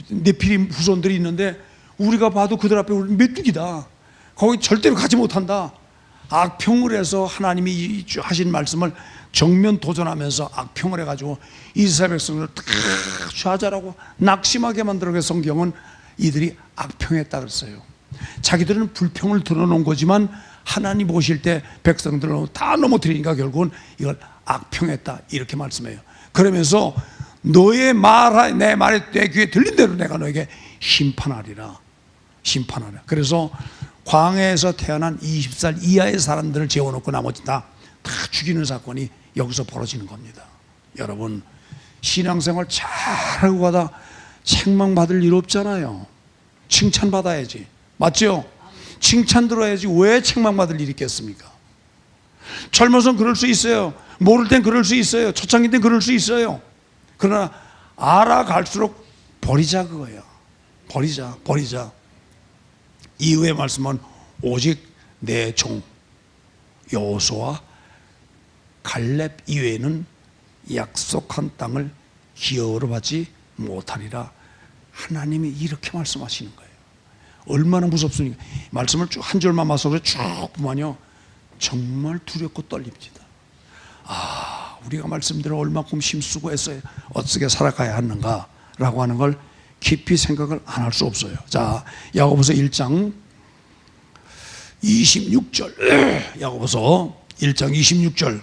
네피림 후손들이 있는데 우리가 봐도 그들 앞에 우리 메뚜기다. 거기 절대로 가지 못한다. 악평을 해서 하나님이 하신 말씀을 정면 도전하면서 악평을 해가지고 이스라엘 백성들을 다 좌절하고 낙심하게 만들어서 성경은 이들이 악평했다 그랬어요. 자기들은 불평을 드러놓은 거지만 하나님 보실 때 백성들을 다 넘어뜨리니까 결국은 이걸 악평했다 이렇게 말씀해요. 그러면서 너의 내 말에 내 귀에 들린 대로 내가 너에게 심판하리라. 심판하리라. 그래서 광야에서 태어난 20살 이하의 사람들을 재워놓고 나머지 다 죽이는 사건이 여기서 벌어지는 겁니다. 여러분 신앙생활 잘하고 가다 책망받을 일 없잖아요. 칭찬받아야지. 맞죠? 칭찬 들어야지. 왜 책망받을 일이 있겠습니까? 젊어서는 그럴 수 있어요. 모를 땐 그럴 수 있어요. 초창기 땐 그럴 수 있어요. 그러나 알아갈수록 버리자 그거예요. 버리자. 이후의 말씀은 오직 내 종 여호수아와 갈렙 이외에는 약속한 땅을 기업으로 받지 못하리라. 하나님이 이렇게 말씀하시는 거예요. 얼마나 무섭습니까? 말씀을 쭉 한 절만 말씀을 쭉 보면요 정말 두렵고 떨립니다. 우리가 말씀대로 얼마큼 힘쓰고 했어요. 어떻게 살아가야 하는가라고 하는 걸 깊이 생각을 안 할 수 없어요. 자, 야고보서 1장 26절. 야고보서 1장 26절.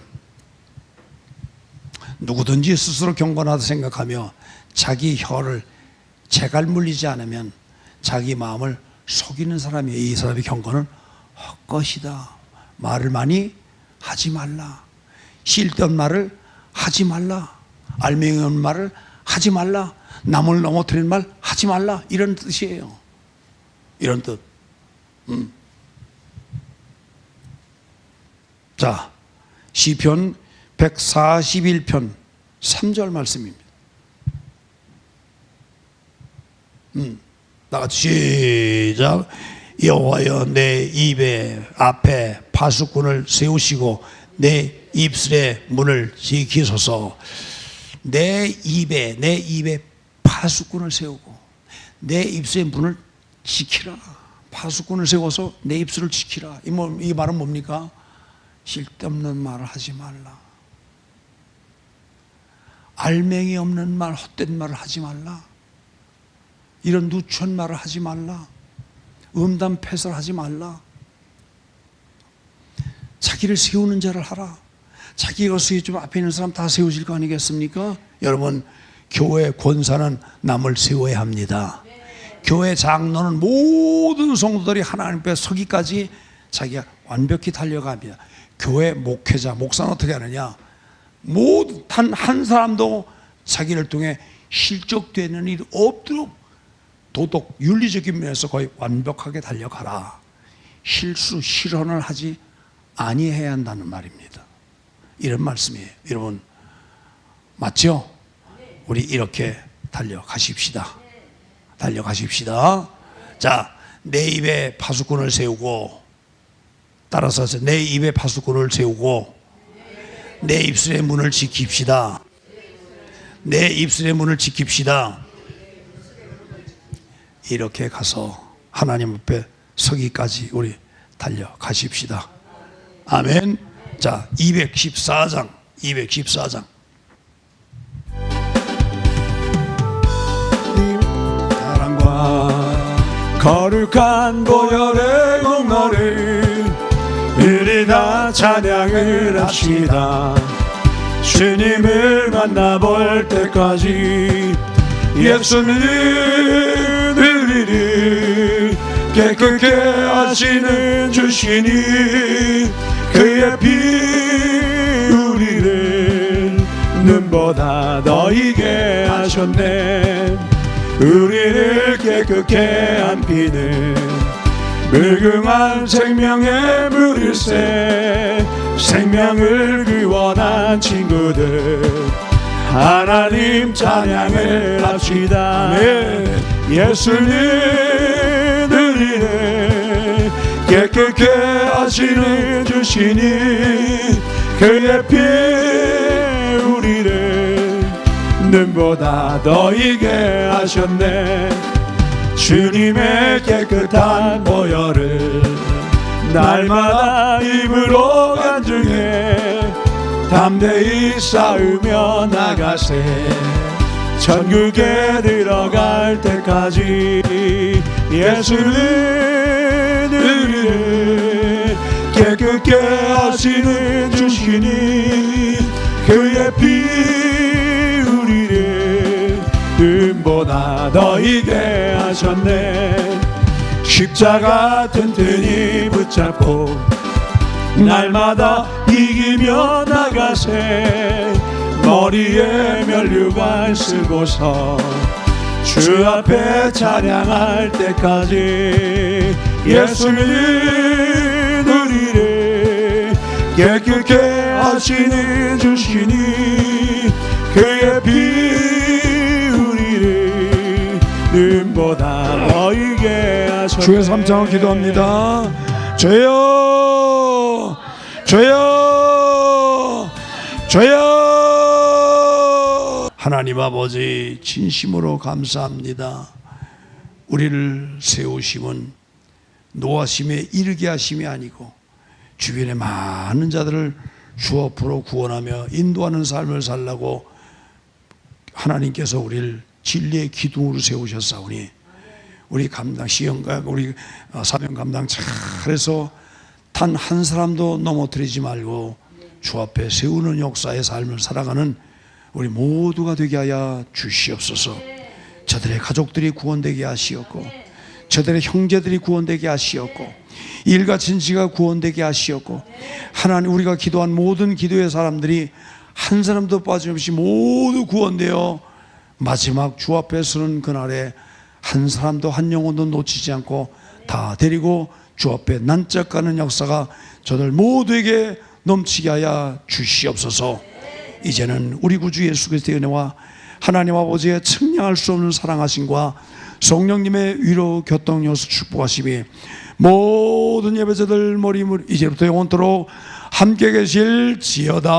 누구든지 스스로 경건하다 생각하며 자기 혀를 재갈 물리지 않으면 자기 마음을 속이는 사람이에요. 이 사람의 경고는 헛것이다. 말을 많이 하지 말라. 쓸데없는 말을 하지 말라. 알맹이 없는 말을 하지 말라. 남을 넘어뜨리는 말 하지 말라. 이런 뜻이에요. 이런 뜻. 자, 시편 141편 3절 말씀입니다. 나같이 시작. 여호와여 내 입에 앞에 파수꾼을 세우시고 내 입술의 문을 지키소서. 내 입에 파수꾼을 세우고 내 입술의 문을 지키라. 파수꾼을 세워서 내 입술을 지키라. 이 말은 뭡니까? 쓸데없는 말을 하지 말라. 알맹이 없는 말, 헛된 말을 하지 말라. 이런 누추한 말을 하지 말라. 음담패설 하지 말라. 자기를 세우는 자를 하라. 자기가 세우면 앞에 있는 사람 다 세워질 거 아니겠습니까? 여러분, 교회 권사는 남을 세워야 합니다. 교회 장로는 모든 성도들이 하나님 앞에 서기까지 자기가 완벽히 달려갑니다. 교회 목회자, 목사는 어떻게 하느냐? 모든 단 한 사람도 자기를 통해 실족되는 일이 없도록 도덕, 윤리적인 면에서 거의 완벽하게 달려가라. 실수, 실언을 하지 아니해야 한다는 말입니다. 이런 말씀이에요. 여러분, 맞죠? 우리 이렇게 달려가십시다. 달려가십시다. 자, 내 입에 파수꾼을 세우고, 따라서 내 입에 파수꾼을 세우고 내 입술의 문을 지킵시다. 내 입술의 문을 지킵시다. 이렇게 가서 하나님 앞에 서기까지 우리 달려가십시다. 아멘. 자, 214장. 사랑과 거룩한 보혈의 공로를 우리 다 찬양을 합시다. 주님을 만나볼 때까지 예수는 우리를 깨끗게 하시는 주시니 그의 피 우리를 눈보다 너희게 하셨네. 우리를 깨끗게 한 피는 무궁한 생명의 물일새. 생명을 구원한 친구들 하나님 찬양을 합시다. 예수는 우리를 깨끗게 하시는 주시니 그의 피 우리를 눈보다 너희게 하셨네. 주님의 깨끗한 보혈을 날마다 입으로 간증해 담대히 싸우며 나가세. 천국에 들어갈 때까지 예수는 우리를 깨끗게 하시는 주시니 그의 피 우리를 눈보다 너희게 하셨네. 십자가 튼튼히 붙잡고 날마다 이기며 나가세. 머리에 면류관 쓰고서 주 앞에 찬양할 때까지 예수는 우리를 깨끗게 하시는 주시니 그의 피 우리를 눈보다 너희게 하셨네. 주의 3장을 기도합니다. 주여, 주여, 주여. 하나님 아버지, 진심으로 감사합니다. 우리를 세우심은 노하심에 이르게 하심이 아니고 주변의 많은 자들을 주 앞으로 구원하며 인도하는 삶을 살라고 하나님께서 우리를 진리의 기둥으로 세우셨사오니 우리 감당 시험과 우리 사명 감당 잘해서 단 한 사람도 넘어뜨리지 말고 주 앞에 세우는 역사의 삶을 살아가는 우리 모두가 되게 하여 주시옵소서. 저들의 가족들이 구원되게 하시었고, 저들의 형제들이 구원되게 하시었고, 일가 친지가 구원되게 하시었고, 하나님 우리가 기도한 모든 기도의 사람들이 한 사람도 빠짐없이 모두 구원되어 마지막 주 앞에 서는 그날에 한 사람도 한 영혼도 놓치지 않고 다 데리고 주 앞에 난짝가는 역사가 저들 모두에게 넘치게 하여 주시옵소서. 이제는 우리 구주 예수 그리스도의 은혜와 하나님 아버지의 측량할 수 없는 사랑하심과 성령님의 위로 교통여서 축복하심이 모든 예배자들 머리물 이제부터 영원토록 함께 계실지어다.